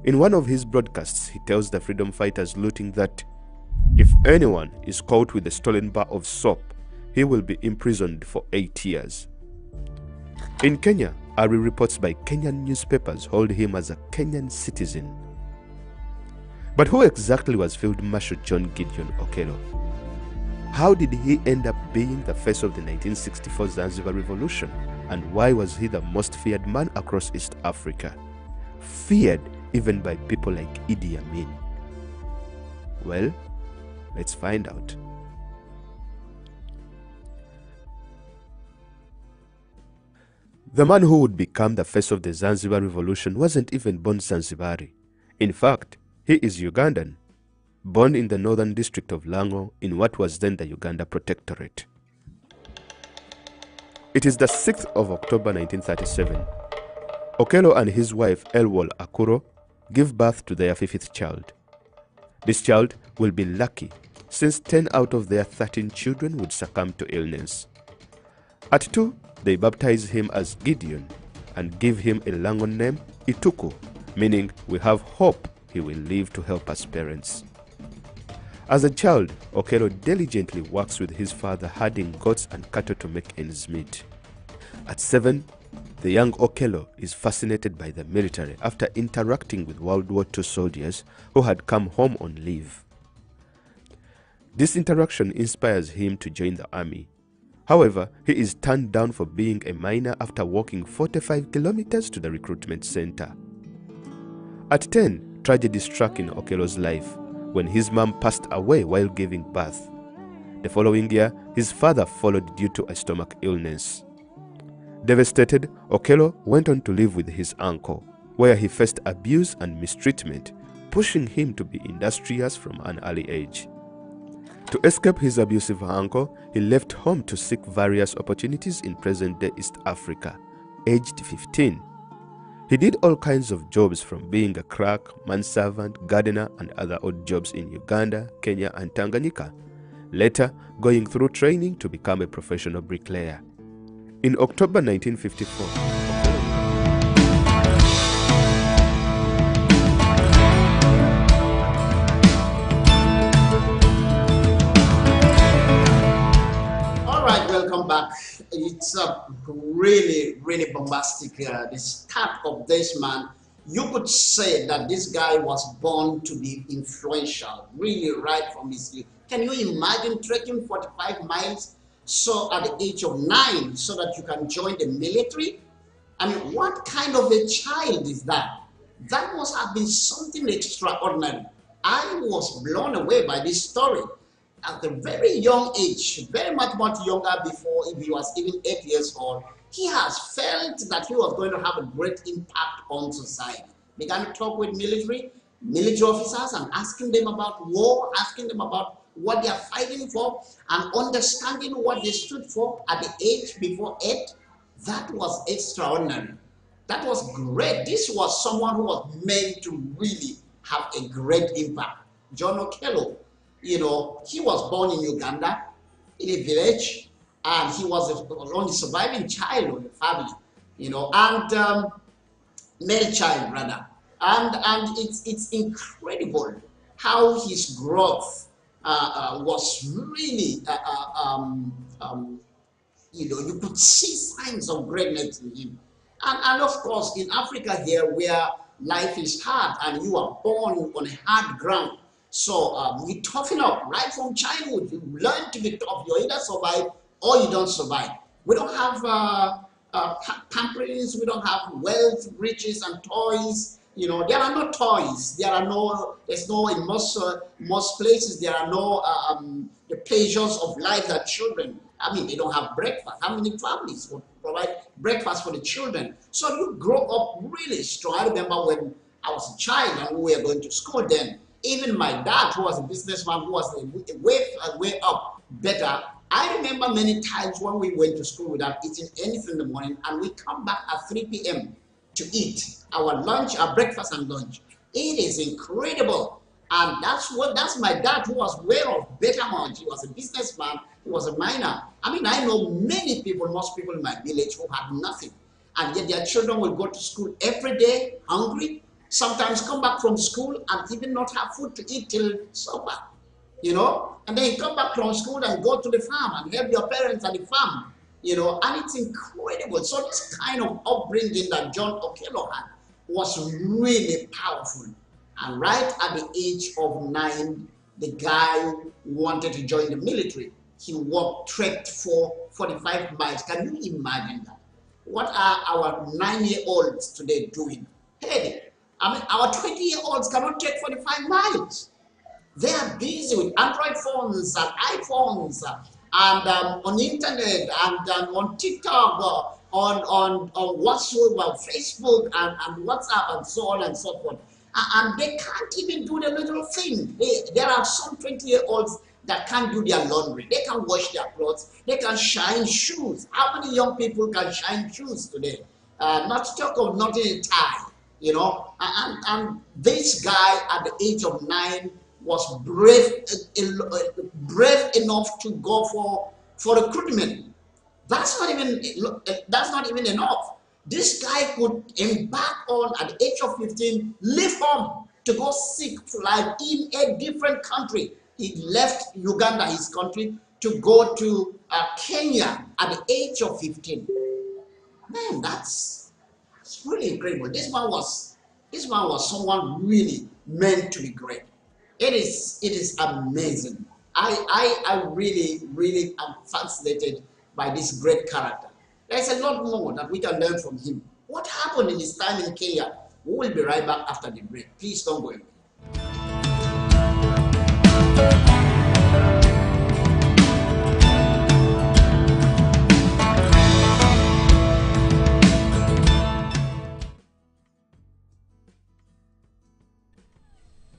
In one of his broadcasts, he tells the freedom fighters looting that if anyone is caught with a stolen bar of soap, he will be imprisoned for 8 years. In Kenya, Ari reports by Kenyan newspapers hold him as a Kenyan citizen. But who exactly was Field Marshal John Gideon Okello? How did he end up being the face of the 1964 Zanzibar Revolution? And why was he the most feared man across East Africa? Feared even by people like Idi Amin. Well, let's find out. The man who would become the face of the Zanzibar Revolution wasn't even born Zanzibari. In fact, he is Ugandan, born in the northern district of Lango in what was then the Uganda Protectorate. It is the 6th of October 1937. Okello and his wife Elwol Akuro give birth to their 5th child. This child will be lucky since 10 out of their 13 children would succumb to illness. At 2, they baptize him as Gideon and give him a Langon name, Ituku, meaning we have hope he will live to help us parents. As a child, Okello diligently works with his father herding goats and cattle to make ends meet. At 7, the young Okello is fascinated by the military after interacting with World War II soldiers who had come home on leave. This interaction inspires him to join the army. However, he is turned down for being a minor after walking 45 kilometers to the recruitment center. At 10, tragedy struck in Okello's life when his mom passed away while giving birth. The following year, his father followed due to a stomach illness. Devastated, Okello went on to live with his uncle, where he faced abuse and mistreatment, pushing him to be industrious from an early age. To escape his abusive uncle, he left home to seek various opportunities in present-day East Africa, aged 15. He did all kinds of jobs from being a clerk, manservant, gardener, and other odd jobs in Uganda, Kenya, and Tanganyika, later going through training to become a professional bricklayer. In October 1954, welcome back. It's a really bombastic, the start of this man. You could say that this guy was born to be influential, really right from his youth. Can you imagine trekking 45 miles so at the age of 9 so that you can join the military? I mean, what kind of a child is that? That must have been something extraordinary. I was blown away by this story. At a very young age, very much younger before he was even 8 years old, he has felt that he was going to have a great impact on society. Began to talk with military officers and asking them about war, asking them about what they are fighting for, and understanding what they stood for at the age before 8. That was extraordinary. That was great. This was someone who was meant to really have a great impact. John Okello, you know, he was born in Uganda, in a village, and he was the only surviving child of the family, you know, and male child rather. And it's incredible how his growth was really, you know, you could see signs of greatness in him. And of course, in Africa here, where life is hard and you are born on a hard ground, so we toughen up right from childhood. You learn to be tough. You either survive or you don't survive. We don't have pamperings. We don't have wealth, riches, and toys. You know, there are no toys. There's no, in most places, there are no the pleasures of life that children, I mean, they don't have breakfast. How many families would provide breakfast for the children? So you grow up really strong. I remember when I was a child and we were going to school then, even my dad, who was a businessman, who was way up better, I remember many times when we went to school without eating anything in the morning, and we come back at 3 p.m. to eat our lunch, our breakfast and lunch. It is incredible. And that's my dad, who was way of better much. He was a businessman, he was a miner. I mean, I know many people, most people in my village who had nothing. And yet their children will go to school every day hungry, sometimes come back from school and even not have food to eat till supper, you know, and then you come back from school and go to the farm and help your parents at the farm, you know, and it's incredible. So this kind of upbringing that John Okello had was really powerful. And right at the age of 9, the guy wanted to join the military. He trekked for 45 miles. Can you imagine that? What are our 9-year-olds today doing? Hey, I mean, our 20-year-olds cannot trek 45 miles. They are busy with Android phones and iPhones and on the internet and on TikTok, on WhatsApp, Facebook and WhatsApp and so on and so forth. And they can't even do the little thing. There are some 20-year-olds that can't do their laundry. They can wash their clothes. They can shine shoes. How many young people can shine shoes today? Not to talk of not in a tie, you know. And this guy at the age of 9 was brave enough to go for recruitment. That's not even enough. This guy could embark on at the age of 15, leave home to go seek life in a different country. He left Uganda, his country, to go to Kenya at the age of 15. Man, that's really incredible. This man was someone really meant to be great. It is amazing. I really am fascinated by this great character. There's a lot more that we can learn from him. What happened in his time in Kenya? We will be right back after the break. Please don't go away.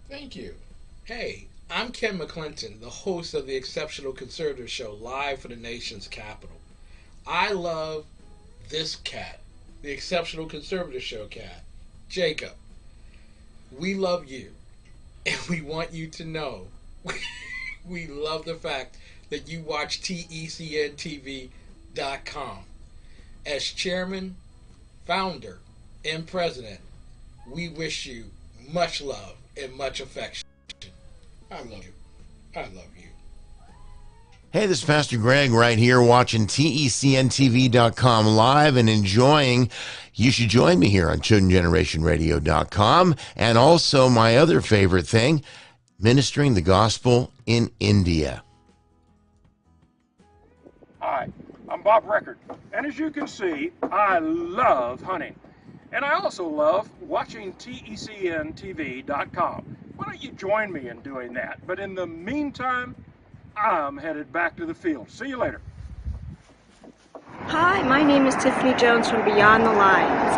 Thank you. Hey, I'm Ken McClinton, the host of the Exceptional Conservative Show, live from the nation's capital. I love this cat, the Exceptional Conservative Show cat, Jacob. We love you, and we want you to know we love the fact that you watch TECNTV.com. As chairman, founder, and president, we wish you much love and much affection. I love you. I love you. Hey, this is Pastor Greg right here watching TECNTV.com live and enjoying. You should join me here on ChildrenGenerationRadio.com, and also my other favorite thing, ministering the gospel in India. Hi, I'm Bob Record, and as you can see, I love hunting. And I also love watching TECNTV.com. Why don't you join me in doing that? But in the meantime, I'm headed back to the field. See you later. Hi, my name is Tiffany Jones from Beyond the Lines.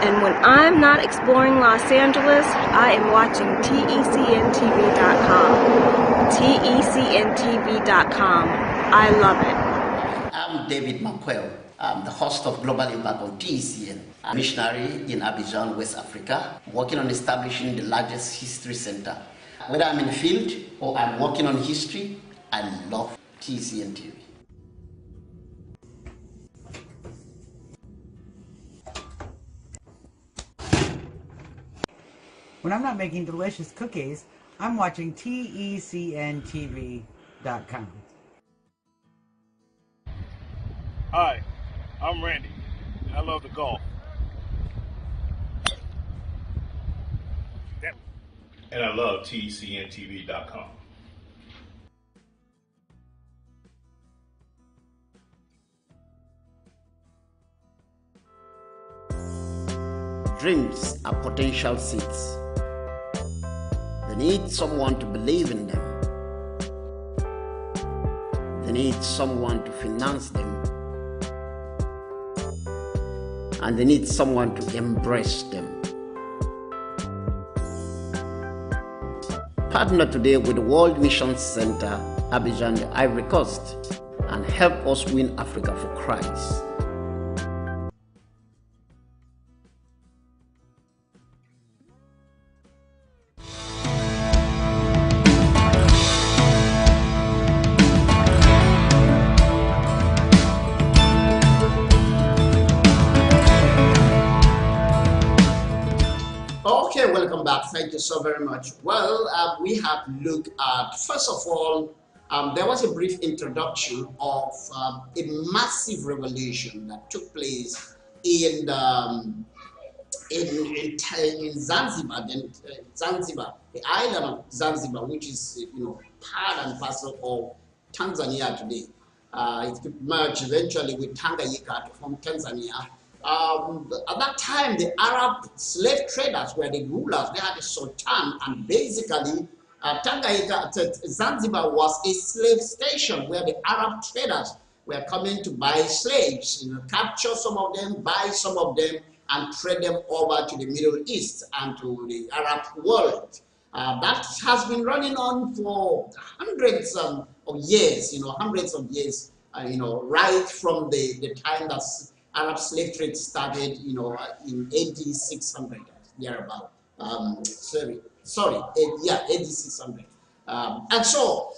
And when I'm not exploring Los Angeles, I am watching TECNTV.com. TECNTV.com. I love it. I'm David McQuell. I'm the host of Global Impact on TECN. I'm a missionary in Abidjan, West Africa, working on establishing the largest history center. Whether I'm in the field or I'm working on history, I love TECN TV. When I'm not making delicious cookies, I'm watching TECNTV.com. Hi, I'm Randy. I love the golf. And I love TECNTV.com. Dreams are potential seeds. They need someone to believe in them. They need someone to finance them. And they need someone to embrace them. Partner today with the World Mission Center, Abidjan, the Ivory Coast, and help us win Africa for Christ. Thank you so very much. Well, we have looked at, first of all, there was a brief introduction of a massive revolution that took place in Zanzibar, Zanzibar, the island of Zanzibar, which is part and parcel of Tanzania today. It merged eventually with Tanganyika to form Tanzania. At that time, the Arab slave traders were the rulers. They had a sultan, and basically, Zanzibar was a slave station where the Arab traders were coming to buy slaves, capture some of them, buy some of them, and trade them over to the Middle East and to the Arab world. That has been running on for hundreds of years, right from the time that Arab slave trade started, in AD 600, thereabout. AD 600. And so,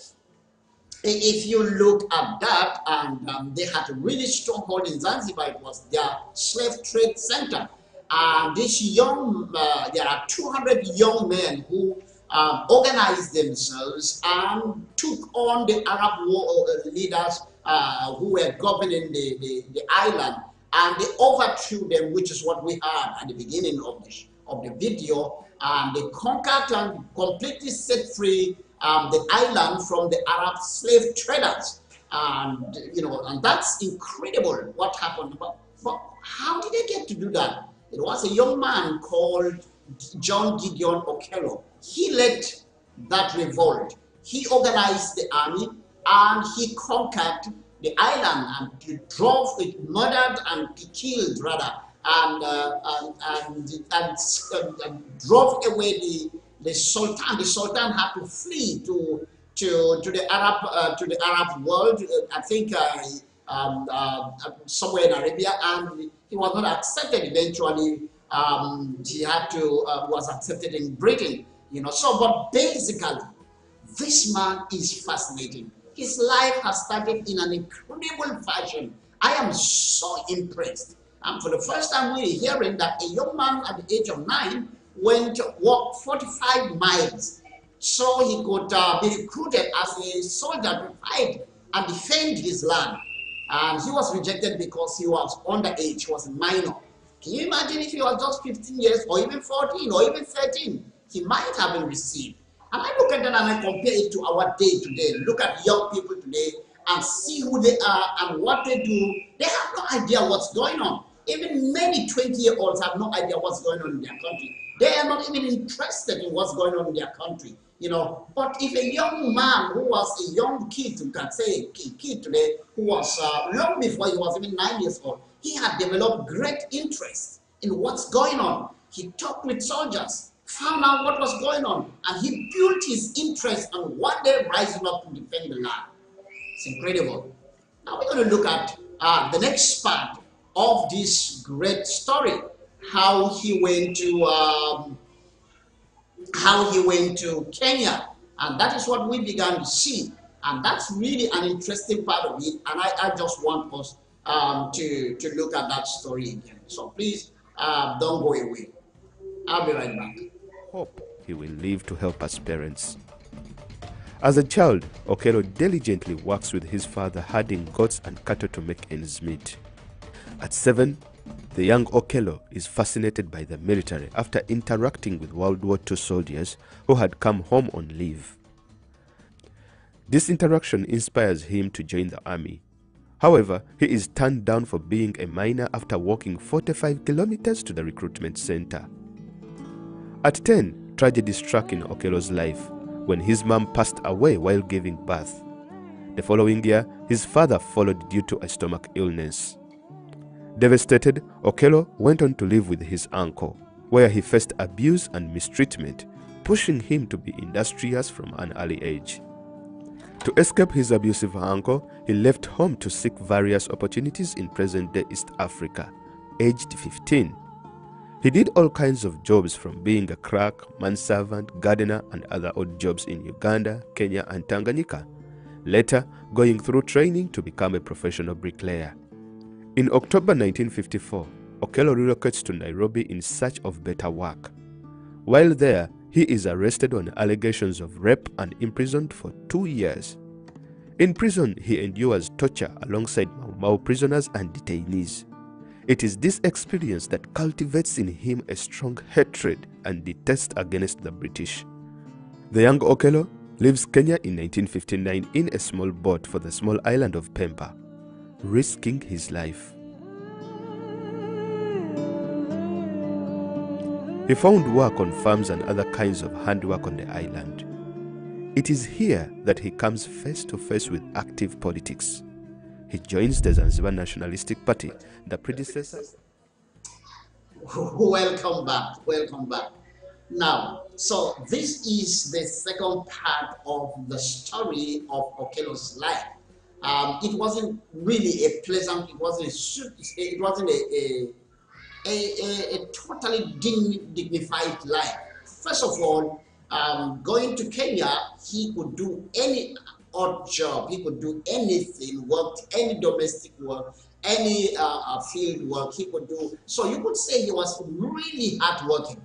if you look at that, and they had a really strong hold in Zanzibar, it was their slave trade center. And this there are 200 young men who organized themselves and took on the Arab leaders who were governing the island, and they overthrew them, which is what we had at the beginning of the video. And they conquered and completely set free the island from the Arab slave traders. And and that's incredible what happened. But how did they get to do that? It was a young man called John Gideon Okello. He led that revolt. He organized the army, and he conquered the island, and he murdered and he killed rather, and drove away the sultan. The sultan had to flee to the Arab world. I think somewhere in Arabia, and he was not accepted. Eventually, he had to was accepted in Britain. So, but basically, this man is fascinating. His life has started in an incredible fashion. I am so impressed. And for the first time, we're hearing that a young man at the age of 9 went to walk 45 miles so he could be recruited as a soldier to fight and defend his land. And he was rejected because he was underage, he was a minor. Can you imagine if he was just 15 years, or even 14, or even 13? He might have been received. And I look at that and I compare it to our day today. Look at young people today and see who they are and what they do. They have no idea what's going on. Even many 20-year-olds have no idea what's going on in their country. They are not even interested in what's going on in their country. But if a young man who was a young kid, you can say a kid today, who was long before he was even 9 years old, he had developed great interest in what's going on. He talked with soldiers, found out what was going on, and he built his interest on one day rising up to defend the land. It's incredible. Now we're going to look at the next part of this great story, how he went to Kenya, and that is what we began to see, and that's really an interesting part of it, and I just want us to look at that story again. So please don't go away. I'll be right back. Hope he will live to help us parents. As a child, Okello diligently works with his father herding goats and cattle to make ends meet. At 7, the young Okello is fascinated by the military after interacting with World War II soldiers who had come home on leave. This interaction inspires him to join the army. However, he is turned down for being a minor after walking 45 kilometers to the recruitment center. At 10, tragedy struck in Okello's life when his mom passed away while giving birth. The following year, his father followed due to a stomach illness. Devastated, Okello went on to live with his uncle, where he faced abuse and mistreatment, pushing him to be industrious from an early age. To escape his abusive uncle, he left home to seek various opportunities in present-day East Africa, aged 15. He did all kinds of jobs, from being a clerk, manservant, gardener, and other odd jobs in Uganda, Kenya, and Tanganyika, later going through training to become a professional bricklayer. In October 1954, Okello relocates to Nairobi in search of better work. While there, He is arrested on allegations of rape and imprisoned for 2 years. In prison, he endures torture alongside Mau Mau prisoners and detainees. It is this experience that cultivates in him a strong hatred and detest against the British. The young Okello leaves Kenya in 1959 in a small boat for the small island of Pemba, risking his life. He found work on farms and other kinds of handwork on the island. It is here that he comes face to face with active politics. He joins the Zanzibar Nationalistic Party, the predecessor. Welcome back, welcome back. Now, so this is the second part of the story of Okello's life. It wasn't really a pleasant, it wasn't a totally dignified life. First of all, going to Kenya, he could do any odd job, he could do anything, worked any domestic work, any field work he could do. So you could say he was really hardworking.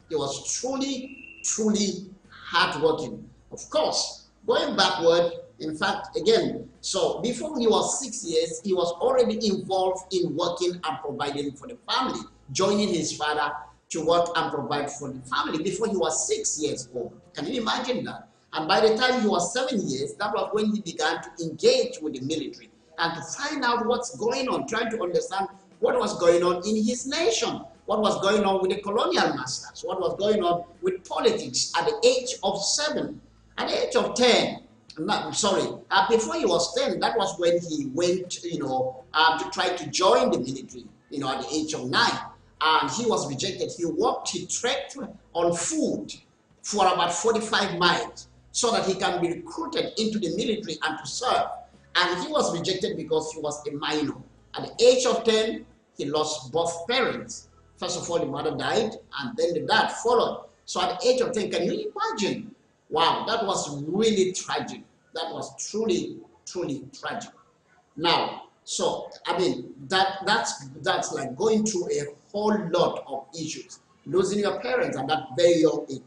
He was truly hardworking. Of course, going backward, in fact, again, so before he was 6 years, he was already involved in working and providing for the family, joining his father to work and provide for the family before he was 6 years old. Can you imagine that? And by the time he was 7 years, that was when he began to engage with the military and to find out what's going on, trying to understand what was going on in his nation, what was going on with the colonial masters, what was going on with politics at the age of 7. At the age of 10, before he was 10, that was when he went, to try to join the military, at the age of 9. And he was rejected. He trekked on foot for about 45 miles so that he can be recruited into the military and to serve. And he was rejected because he was a minor. At the age of 10, he lost both parents. First of all, the mother died, and then the dad followed. So at the age of 10, can you imagine? Wow, that was really tragic. That was truly tragic. Now, so I mean, that's like going through a whole lot of issues, losing your parents at that very young age.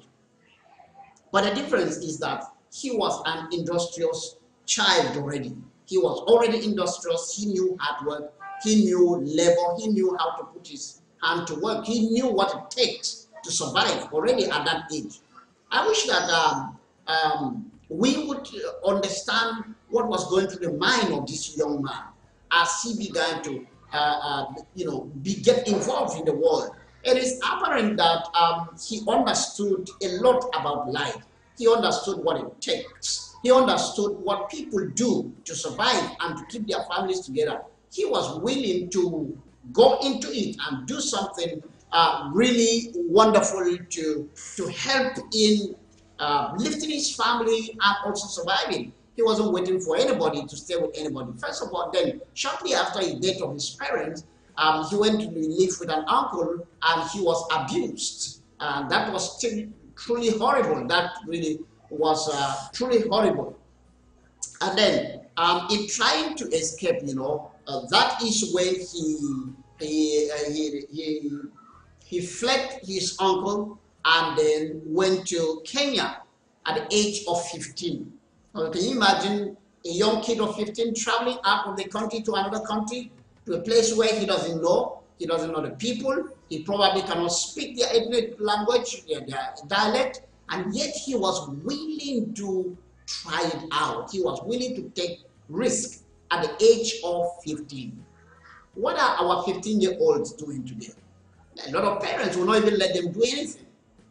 But the difference is that he was an industrious child already. He was already industrious. He knew hard work. He knew labor. He knew how to put his hand to work. He knew what it takes to survive already at that age. I wish that we would understand what was going through the mind of this young man as he began to, get involved in the world. It is apparent that he understood a lot about life. He understood what it takes. He understood what people do to survive and to keep their families together. He was willing to go into it and do something really wonderful to help in lifting his family and also surviving. He wasn't waiting for anybody to stay with anybody. First of all, then shortly after the death of his parents, he went to live with an uncle and he was abused. And that was truly horrible. That really was truly horrible. And then in trying to escape, that is when he fled his uncle and then went to Kenya at the age of 15. Can you imagine a young kid of 15 traveling out of the country to another country, to a place where he doesn't know the people, he probably cannot speak their ethnic language, their dialect, and yet he was willing to try it out. He was willing to take risk at the age of 15. What are our 15-year-olds doing today? A lot of parents will not even let them do anything.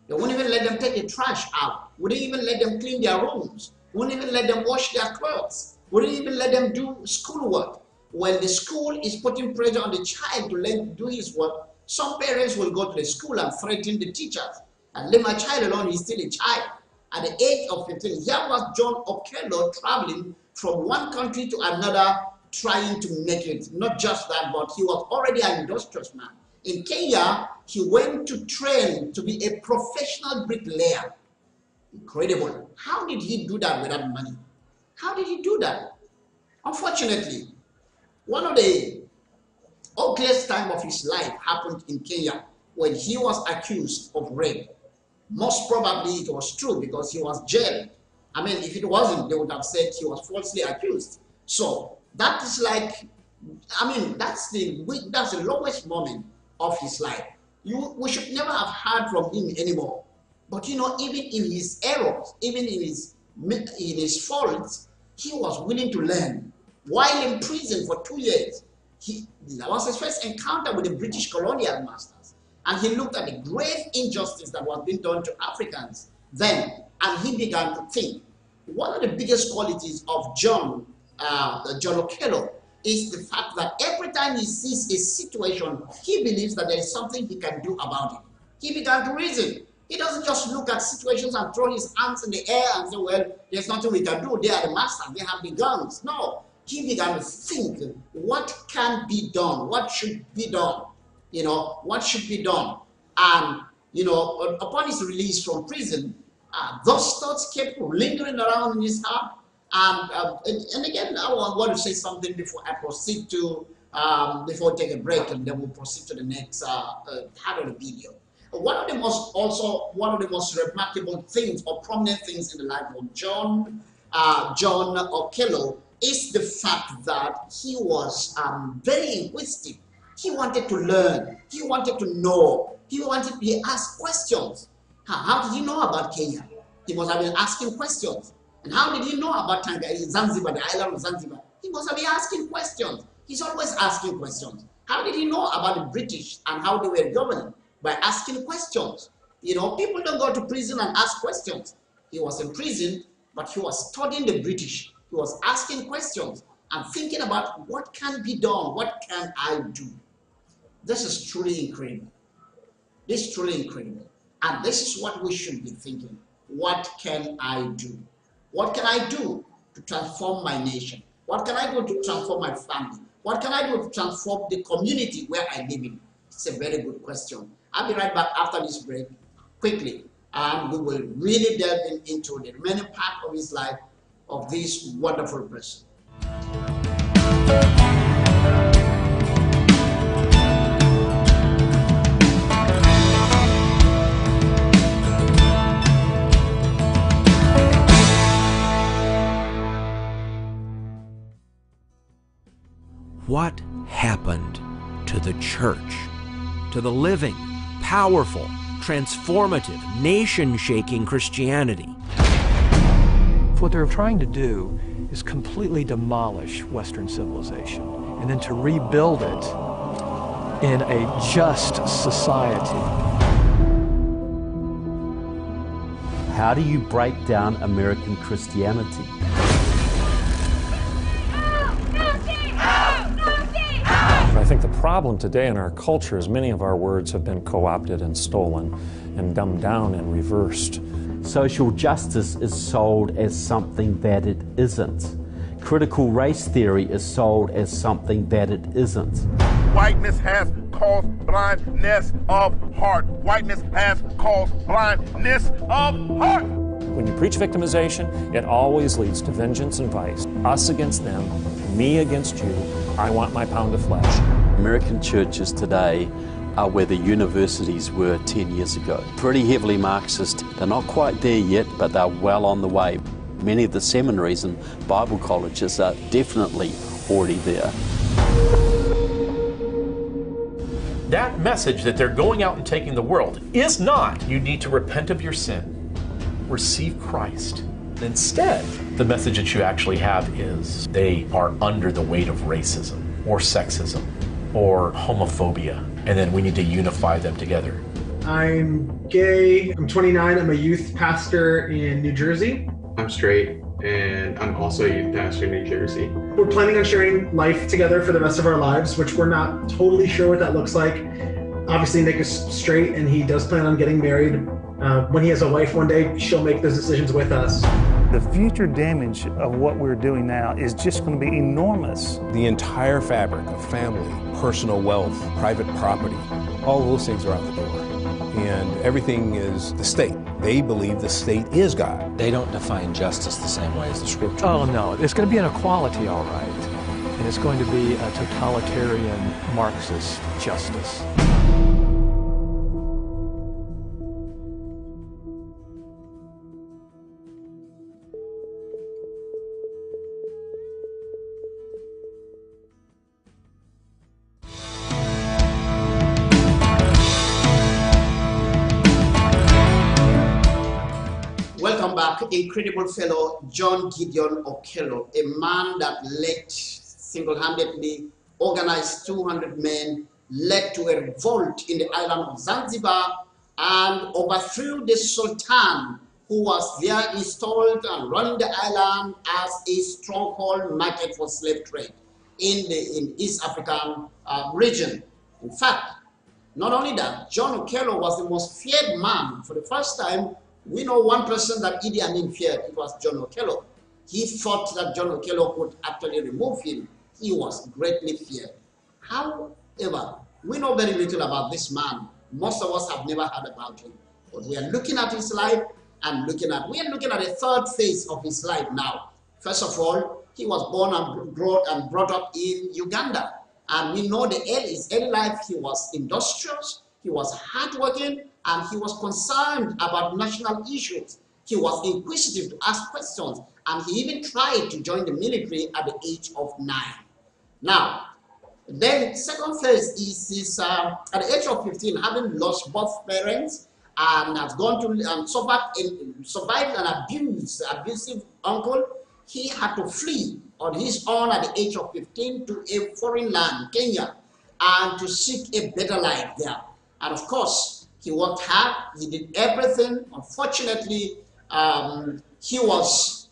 They won't even let them take the trash out. Wouldn't even let them clean their rooms. Wouldn't even let them wash their clothes. Wouldn't even let them do schoolwork. When the school is putting pressure on the child to let him do his work, some parents will go to the school and threaten the teachers. And leave my child alone, he's still a child. At the age of 15, here was John Okello traveling from one country to another, trying to make it. Not just that, but he was already an industrious man. In Kenya, he went to train to be a professional bricklayer. Incredible. How did he do that without money? How did he do that? Unfortunately, one of the ugliest time of his life happened in Kenya when he was accused of rape. Most probably it was true because he was jailed. I mean, if it wasn't, they would have said he was falsely accused. So that is like, I mean, that's the lowest moment of his life. We should never have heard from him anymore. But you know, even in his errors, even in his faults, he was willing to learn. While in prison for 2 years, that was his first encounter with the British colonial masters. And he looked at the grave injustice that was being done to Africans then, and he began to think. One of the biggest qualities of John Okello is the fact that every time he sees a situation, he believes that there is something he can do about it. He began to reason. He doesn't just look at situations and throw his hands in the air and say, well, there's nothing we can do. They are the masters. They have the guns. No. He began to think, what can be done? What should be done? You know, what should be done? And, you know, upon his release from prison, those thoughts kept lingering around in his heart. And again, I want to say something before I proceed to, before I take a break, and then we'll proceed to the next part of the video. One of the most remarkable things or prominent things in the life of John Okello is the fact that he was very inquisitive. He wanted to learn. He wanted to know. He asked questions. How did he know about Kenya? He must have been asking questions. And how did he know about Zanzibar, the island of Zanzibar? He must have been asking questions. He's always asking questions. How did he know about the British and how they were governing? By asking questions. You know, people don't go to prison and ask questions. He was in prison, but he was studying the British. He was asking questions and thinking about what can be done, what can I do? This is truly incredible. This is truly incredible. And this is what we should be thinking. What can I do? What can I do to transform my nation? What can I do to transform my family? What can I do to transform the community where I live in? It's a very good question. I'll be right back after this break, quickly, and we will really delve into the remaining part of his life of this wonderful person. What happened to the church? To the living, powerful, transformative, nation-shaking Christianity? What they're trying to do is completely demolish Western civilization and then to rebuild it in a just society. How do you break down American Christianity? I think the problem today in our culture is many of our words have been co-opted and stolen and dumbed down and reversed. Social justice is sold as something that it isn't. Critical race theory is sold as something that it isn't. Whiteness has caused blindness of heart. Whiteness has caused blindness of heart. When you preach victimization, it always leads to vengeance and vice. Us against them, me against you. I want my pound of flesh. American churches today are where the universities were 10 years ago. Pretty heavily Marxist. They're not quite there yet, but they're well on the way. Many of the seminaries and Bible colleges are definitely already there. That message that they're going out and taking the world is not, you need to repent of your sin, receive Christ. Instead, the message that you actually have is they are under the weight of racism or sexism or homophobia, and then we need to unify them together. I'm gay, I'm 29, I'm a youth pastor in New Jersey. I'm straight, and I'm also a youth pastor in New Jersey. We're planning on sharing life together for the rest of our lives, which we're not totally sure what that looks like. Obviously, Nick is straight, and he does plan on getting married. When he has a wife one day, she'll make those decisions with us. The future damage of what we're doing now is just going to be enormous. The entire fabric of family, personal wealth, private property, all those things are out the door. And everything is the state. They believe the state is God. They don't define justice the same way as the scripture. Oh, no. It's going to be an equality, all right. And it's going to be a totalitarian Marxist justice. Welcome back, incredible fellow John Gideon Okello, a man that led single-handedly, organized 200 men, led to a revolt in the island of Zanzibar, and overthrew the Sultan, who was there installed and running the island as a stronghold market for slave trade in East African region. In fact, not only that, John Okello was the most feared man. For the first time, we know one person that Idi Amin feared. It was John Okello. He thought that John Okello could actually remove him. He was greatly feared. However, we know very little about this man. Most of us have never heard about him. But we are looking at his life and we are looking at a third phase of his life now. First of all, he was born and brought up in Uganda. And we know his early life, he was industrious, he was hardworking, and he was concerned about national issues. He was inquisitive to ask questions, and he even tried to join the military at the age of 9. Now, then second phase is at the age of 15, having lost both parents and has gone to survived an abusive uncle, he had to flee on his own at the age of 15 to a foreign land, Kenya, and to seek a better life there. And of course, he worked hard, he did everything. Unfortunately, he didn't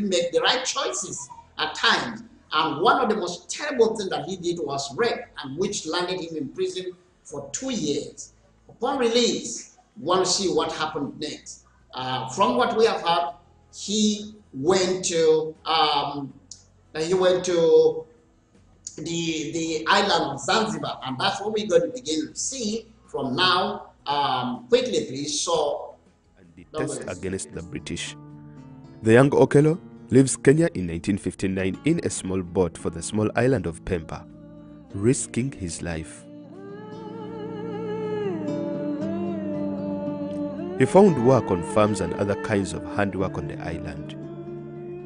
make the right choices at times. And one of the most terrible things that he did was rape, and which landed him in prison for 2 years. Upon release, we want to see what happened next. From what we have heard, he went to the island of Zanzibar, and that's what we're going to begin to see from now. Quickly, please. So, test against the British. The young Okello leaves Kenya in 1959 in a small boat for the small island of Pemba, risking his life. He found work on farms and other kinds of handwork on the island.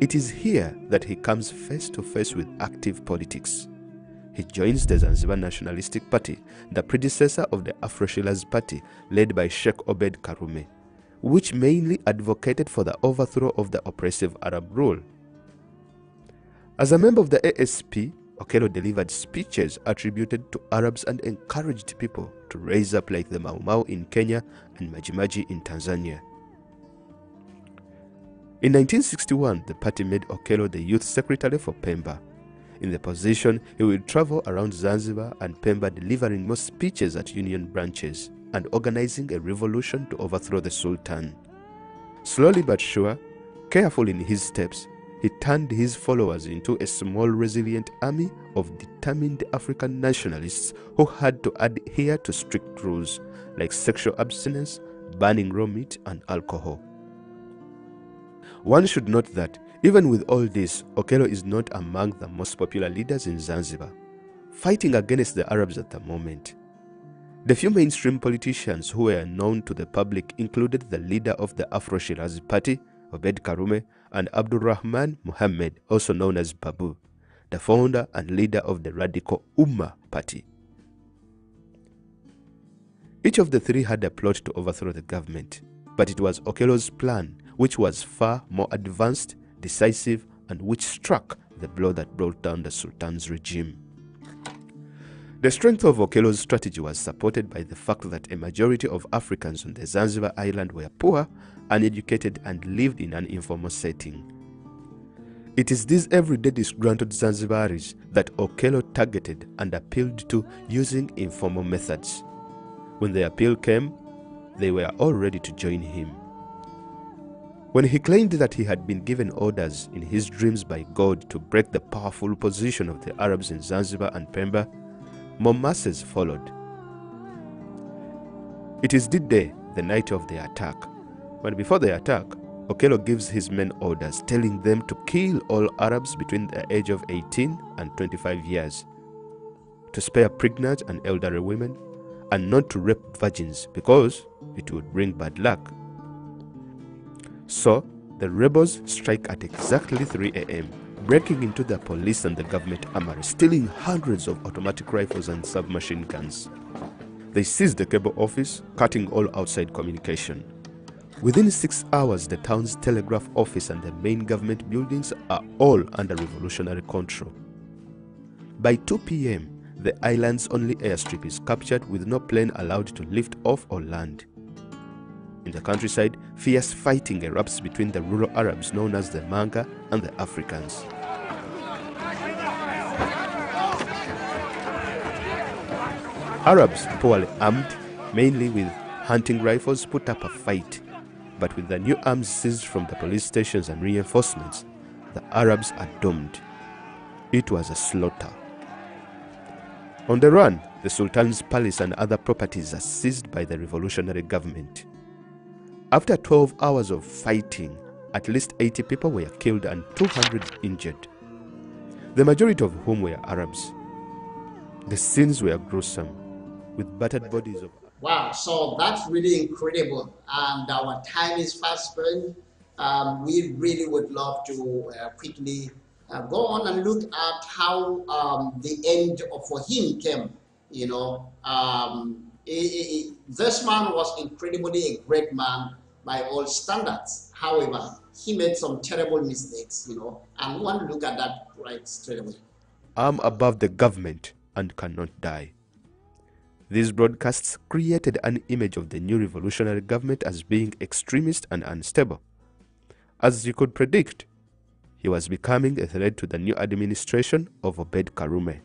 It is here that he comes face to face with active politics. He joins the Zanzibar Nationalistic Party, the predecessor of the Afro-Shirazi Party led by Sheikh Obed Karume, which mainly advocated for the overthrow of the oppressive Arab rule. As a member of the ASP, Okello delivered speeches attributed to Arabs and encouraged people to raise up like the Mau Mau in Kenya and Majimaji in Tanzania. In 1961, the party made Okello the youth secretary for Pemba. In the position, he would travel around Zanzibar and Pemba delivering more speeches at union branches and organizing a revolution to overthrow the Sultan. Slowly but sure, careful in his steps, he turned his followers into a small resilient army of determined African nationalists who had to adhere to strict rules like sexual abstinence, banning raw meat and alcohol. One should note that even with all this, Okello is not among the most popular leaders in Zanzibar, fighting against the Arabs at the moment. The few mainstream politicians who were known to the public included the leader of the Afro-Shirazi Party, Obed Karume, and Abdurrahman Muhammad, also known as Babu, the founder and leader of the radical Ummah Party. Each of the three had a plot to overthrow the government, but it was Okello's plan, which was far more advanced, decisive, and which struck the blow that brought down the Sultan's regime. The strength of Okello's strategy was supported by the fact that a majority of Africans on the Zanzibar island were poor, uneducated, and lived in an informal setting. It is these everyday disgruntled Zanzibaris that Okello targeted and appealed to using informal methods. When the appeal came, they were all ready to join him. When he claimed that he had been given orders in his dreams by God to break the powerful position of the Arabs in Zanzibar and Pemba, more masses followed. It is D-Day, the night of the attack. But before the attack, Okello gives his men orders telling them to kill all Arabs between the age of 18 and 25 years, to spare pregnant and elderly women, and not to rape virgins because it would bring bad luck. So, the rebels strike at exactly 3 a.m., breaking into the police and the government armory, stealing hundreds of automatic rifles and submachine guns. They seized the cable office, cutting all outside communication. Within 6 hours, the town's telegraph office and the main government buildings are all under revolutionary control. By 2 p.m., the island's only airstrip is captured with no plane allowed to lift off or land. In the countryside, fierce fighting erupts between the rural Arabs known as the Manga and the Africans. Arabs, poorly armed, mainly with hunting rifles, put up a fight. But with the new arms seized from the police stations and reinforcements, the Arabs are doomed. It was a slaughter. On the run, the Sultan's palace and other properties are seized by the revolutionary government. After 12 hours of fighting, at least 80 people were killed and 200 injured, the majority of whom were Arabs. The scenes were gruesome, with battered bodies of... Wow, so that's really incredible, and our time is fast spent. We really would love to quickly go on and look at how the end for him came. You know, this man was incredibly a great man by all standards. However, he made some terrible mistakes, you know, and we want to look at that right straight away. I'm above the government and cannot die. These broadcasts created an image of the new revolutionary government as being extremist and unstable. As you could predict, he was becoming a threat to the new administration of Obed Karume.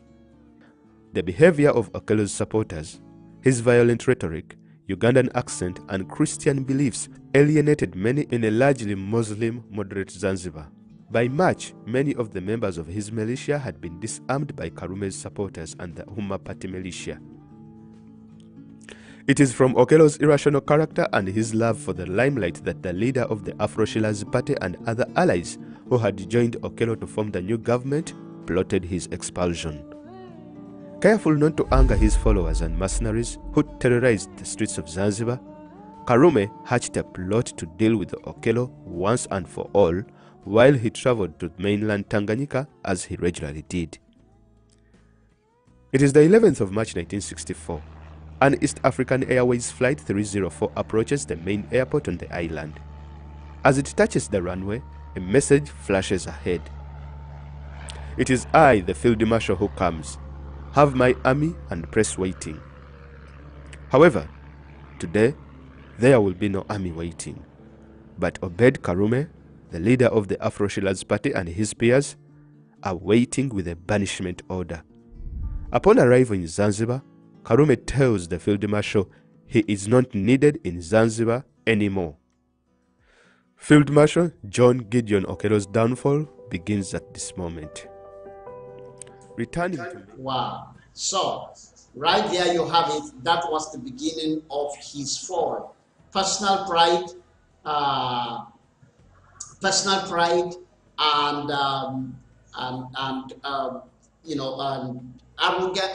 The behavior of Okello's supporters, his violent rhetoric, Ugandan accent, and Christian beliefs alienated many in a largely Muslim moderate Zanzibar. By March, many of the members of his militia had been disarmed by Karume's supporters and the Umma Party militia. It is from Okello's irrational character and his love for the limelight that the leader of the Afro-Shirazi Party and other allies who had joined Okello to form the new government plotted his expulsion. Careful not to anger his followers and mercenaries who terrorized the streets of Zanzibar, Karume hatched a plot to deal with Okello once and for all while he traveled to mainland Tanganyika as he regularly did. It is the 11th of March 1964. An East African Airways Flight 304 approaches the main airport on the island. As it touches the runway, a message flashes ahead. It is I, the Field Marshal, who comes. Have my army and press waiting. However, today, there will be no army waiting. But Obed Karume, the leader of the Afro-Shirazi Party, and his peers are waiting with a banishment order. Upon arrival in Zanzibar, Karume tells the Field Marshal he is not needed in Zanzibar anymore. Field Marshal John Gideon Okello's downfall begins at this moment. Returning to... Wow. So, right there you have it. That was the beginning of his fall. Personal pride,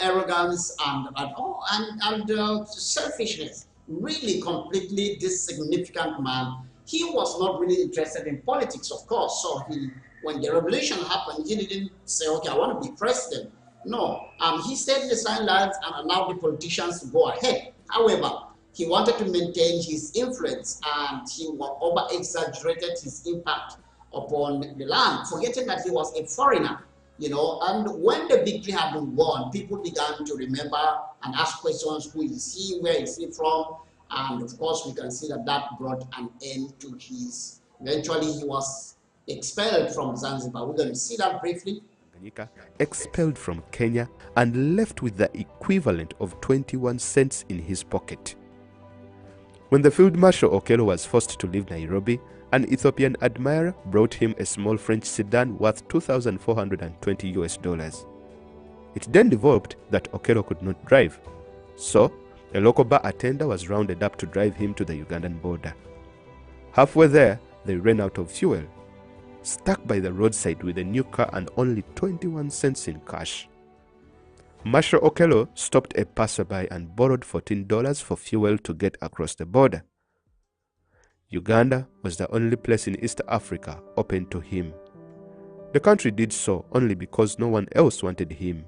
arrogance and selfishness. Really, completely this significant man. He was not really interested in politics, of course. So when the revolution happened, he didn't say, "Okay, I want to be president." No, he stayed in the sidelines and allowed the politicians to go ahead. However, he wanted to maintain his influence, and he over-exaggerated his impact upon the land, forgetting that he was a foreigner. You know, and when the victory had been won, people began to remember and ask questions: who is he? Where is he from? And of course, we can see that that brought an end to his. Eventually, he was expelled from Zanzibar. We're going to see that briefly. Expelled from Kenya and left with the equivalent of 21 cents in his pocket. When the Field Marshal Okello was forced to leave Nairobi, an Ethiopian admirer brought him a small French sedan worth $2,420 US. It then developed that Okello could not drive, so a local bar attendant was rounded up to drive him to the Ugandan border. Halfway there, they ran out of fuel, stuck by the roadside with a new car and only 21 cents in cash. Marshal Okello stopped a passerby and borrowed $14 for fuel to get across the border. Uganda was the only place in East Africa open to him. The country did so only because no one else wanted him.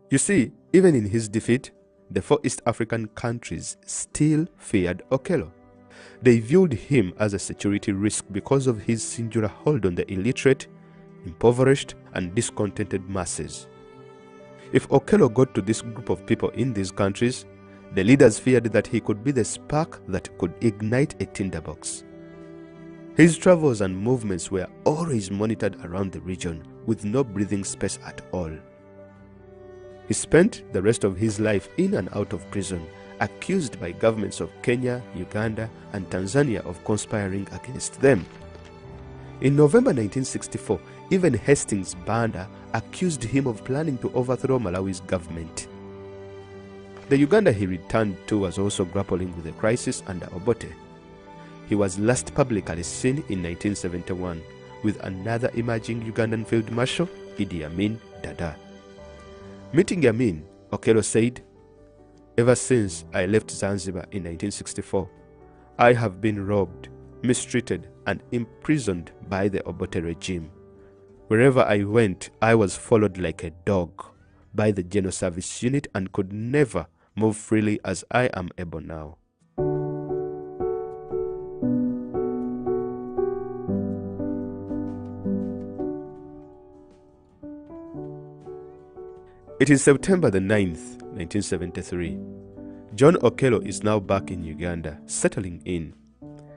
You see, even in his defeat, the 4 East African countries still feared Okello. They viewed him as a security risk because of his singular hold on the illiterate, impoverished, and discontented masses. If Okello got to this group of people in these countries, the leaders feared that he could be the spark that could ignite a tinderbox. His travels and movements were always monitored around the region with no breathing space at all. He spent the rest of his life in and out of prison, accused by governments of Kenya, Uganda, and Tanzania of conspiring against them. In November 1964, even Hastings Banda accused him of planning to overthrow Malawi's government. The Uganda he returned to was also grappling with the crisis under Obote. He was last publicly seen in 1971 with another emerging Ugandan field marshal, Idi Amin Dada. Meeting Amin, Okello said, "Ever since I left Zanzibar in 1964, I have been robbed, mistreated, and imprisoned by the Obote regime. Wherever I went, I was followed like a dog by the General Service Unit and could never move freely as I am able now." It is September the 9th, 1973. John Okello is now back in Uganda, settling in.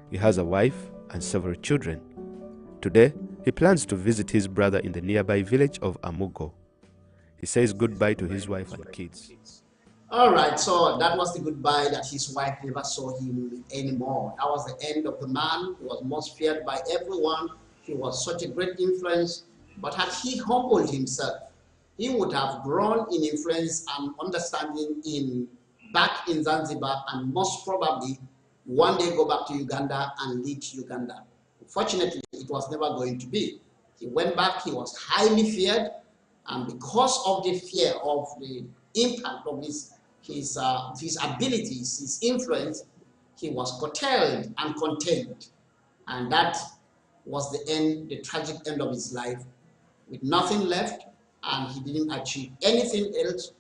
He has a wife and several children. Today, he plans to visit his brother in the nearby village of Amugo. He says goodbye to his wife and kids. All right, so that was the goodbye that his wife never saw him anymore. That was the end of the man who was most feared by everyone. He was such a great influence, but had he humbled himself, he would have grown in influence and understanding back in Zanzibar, and most probably one day go back to Uganda and lead Uganda. Unfortunately, it was never going to be. He went back, he was highly feared, and because of the fear of the impact of his abilities, his influence, he was curtailed and contained. And that was the tragic end of his life, with nothing left, and he didn't achieve anything else.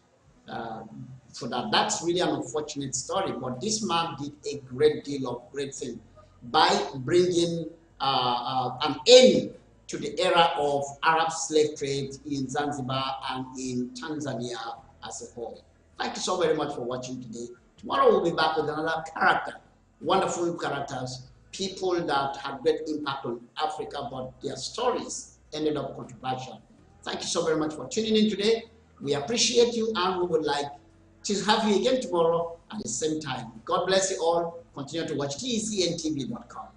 So that's really an unfortunate story, but this man did a great deal of great things by bringing an end to the era of Arab slave trade in Zanzibar and in Tanzania as a whole. Thank you so very much for watching today. Tomorrow we'll be back with another character, wonderful characters, people that had great impact on Africa, but their stories ended up controversial. Thank you so very much for tuning in today. We appreciate you, and we would like to have you again tomorrow at the same time. God bless you all. Continue to watch TECNTV.com.